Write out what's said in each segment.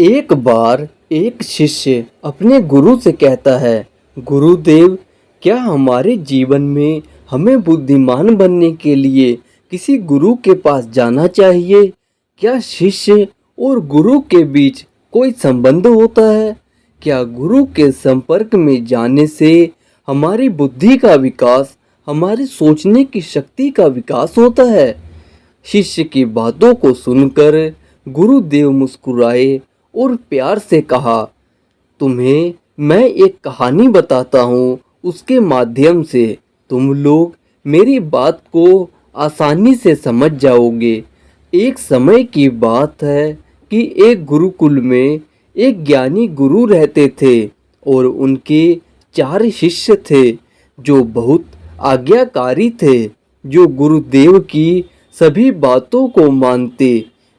एक बार एक शिष्य अपने गुरु से कहता है, गुरुदेव, क्या हमारे जीवन में हमें बुद्धिमान बनने के लिए किसी गुरु के पास जाना चाहिए? क्या शिष्य और गुरु के बीच कोई संबंध होता है? क्या गुरु के संपर्क में जाने से हमारी बुद्धि का विकास, हमारे सोचने की शक्ति का विकास होता है? शिष्य की बातों को सुनकर गुरुदेव मुस्कुराए और प्यार से कहा, तुम्हें मैं एक कहानी बताता हूँ। उसके माध्यम से तुम लोग मेरी बात को आसानी से समझ जाओगे। एक समय की बात है कि एक गुरुकुल में एक ज्ञानी गुरु रहते थे और उनके 4 शिष्य थे जो बहुत आज्ञाकारी थे, जो गुरुदेव की सभी बातों को मानते।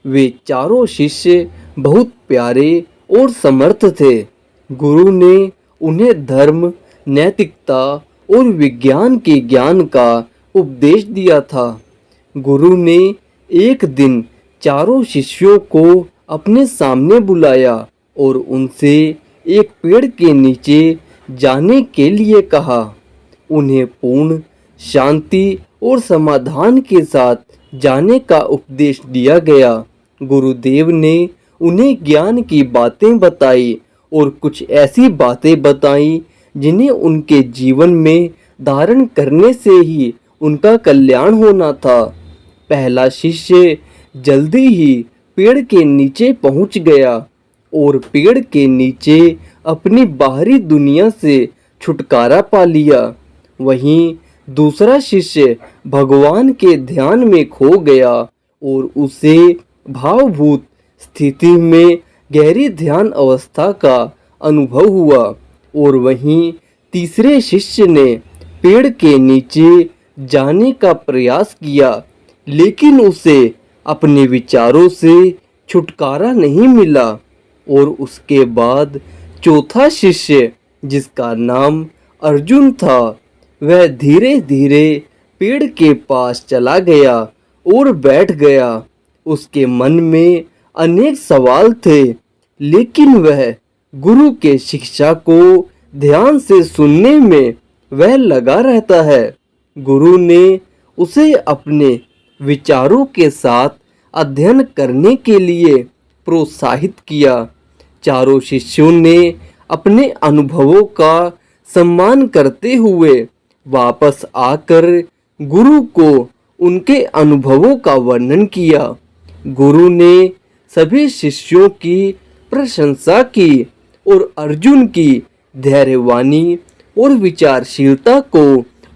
वे चारों शिष्य बहुत प्यारे और समर्थ थे। गुरु ने उन्हें धर्म, नैतिकता और विज्ञान के ज्ञान का उपदेश दिया था। गुरु ने एक दिन चारों शिष्यों को अपने सामने बुलाया और उनसे एक पेड़ के नीचे जाने के लिए कहा। उन्हें पूर्ण शांति और समाधान के साथ जाने का उपदेश दिया गया। गुरुदेव ने उन्हें ज्ञान की बातें बताई और कुछ ऐसी बातें बताई जिन्हें उनके जीवन में धारण करने से ही उनका कल्याण होना था। पहला शिष्य जल्दी ही पेड़ के नीचे पहुंच गया और पेड़ के नीचे अपनी बाहरी दुनिया से छुटकारा पा लिया। वहीं दूसरा शिष्य भगवान के ध्यान में खो गया और उसे भावभूत स्थिति में गहरी ध्यान अवस्था का अनुभव हुआ। और वहीं तीसरे शिष्य ने पेड़ के नीचे जाने का प्रयास किया, लेकिन उसे अपने विचारों से छुटकारा नहीं मिला। और उसके बाद चौथा शिष्य, जिसका नाम अर्जुन था, वह धीरे धीरे पेड़ के पास चला गया और बैठ गया। उसके मन में अनेक सवाल थे, लेकिन वह गुरु के शिक्षा को ध्यान से सुनने में वह लगा रहता है। गुरु ने उसे अपने विचारों के साथ अध्ययन करने के लिए प्रोत्साहित किया। चारों शिष्यों ने अपने अनुभवों का सम्मान करते हुए वापस आकर गुरु को उनके अनुभवों का वर्णन किया। गुरु ने सभी शिष्यों की प्रशंसा की और अर्जुन की धैर्यवानी और विचारशीलता को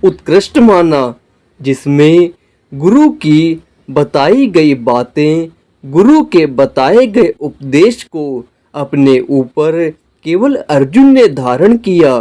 उत्कृष्ट माना, जिसमें गुरु की बताई गई बातें, गुरु के बताए गए उपदेश को अपने ऊपर केवल अर्जुन ने धारण किया।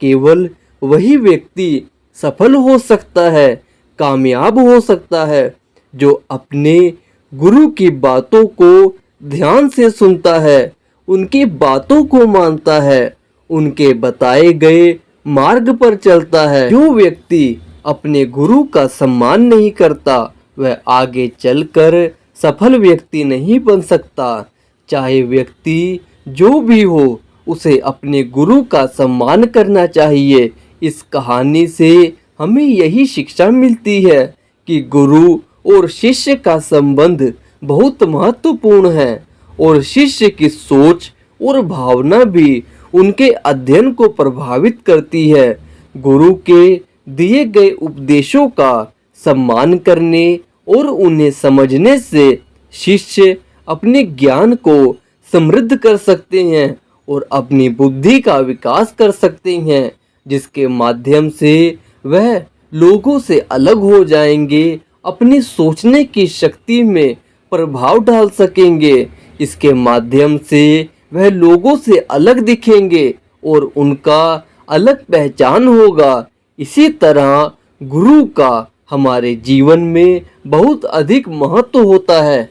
केवल वही व्यक्ति सफल हो सकता है, कामयाब हो सकता है, जो अपने गुरु की बातों को ध्यान से सुनता है, उनकी बातों को मानता है, उनके बताए गए मार्ग पर चलता है। जो व्यक्ति अपने गुरु का सम्मान नहीं करता, वह आगे चलकर सफल व्यक्ति नहीं बन सकता। चाहे व्यक्ति जो भी हो, उसे अपने गुरु का सम्मान करना चाहिए। इस कहानी से हमें यही शिक्षा मिलती है कि गुरु और शिष्य का संबंध बहुत महत्वपूर्ण है और शिष्य की सोच और भावना भी उनके अध्ययन को प्रभावित करती है। गुरु के दिए गए उपदेशों का सम्मान करने और उन्हें समझने से शिष्य अपने ज्ञान को समृद्ध कर सकते हैं और अपनी बुद्धि का विकास कर सकते हैं, जिसके माध्यम से वह लोगों से अलग हो जाएंगे, अपनी सोचने की शक्ति में प्रभाव डाल सकेंगे। इसके माध्यम से वह लोगों से अलग दिखेंगे और उनका अलग पहचान होगा। इसी तरह गुरु का हमारे जीवन में बहुत अधिक महत्व होता है।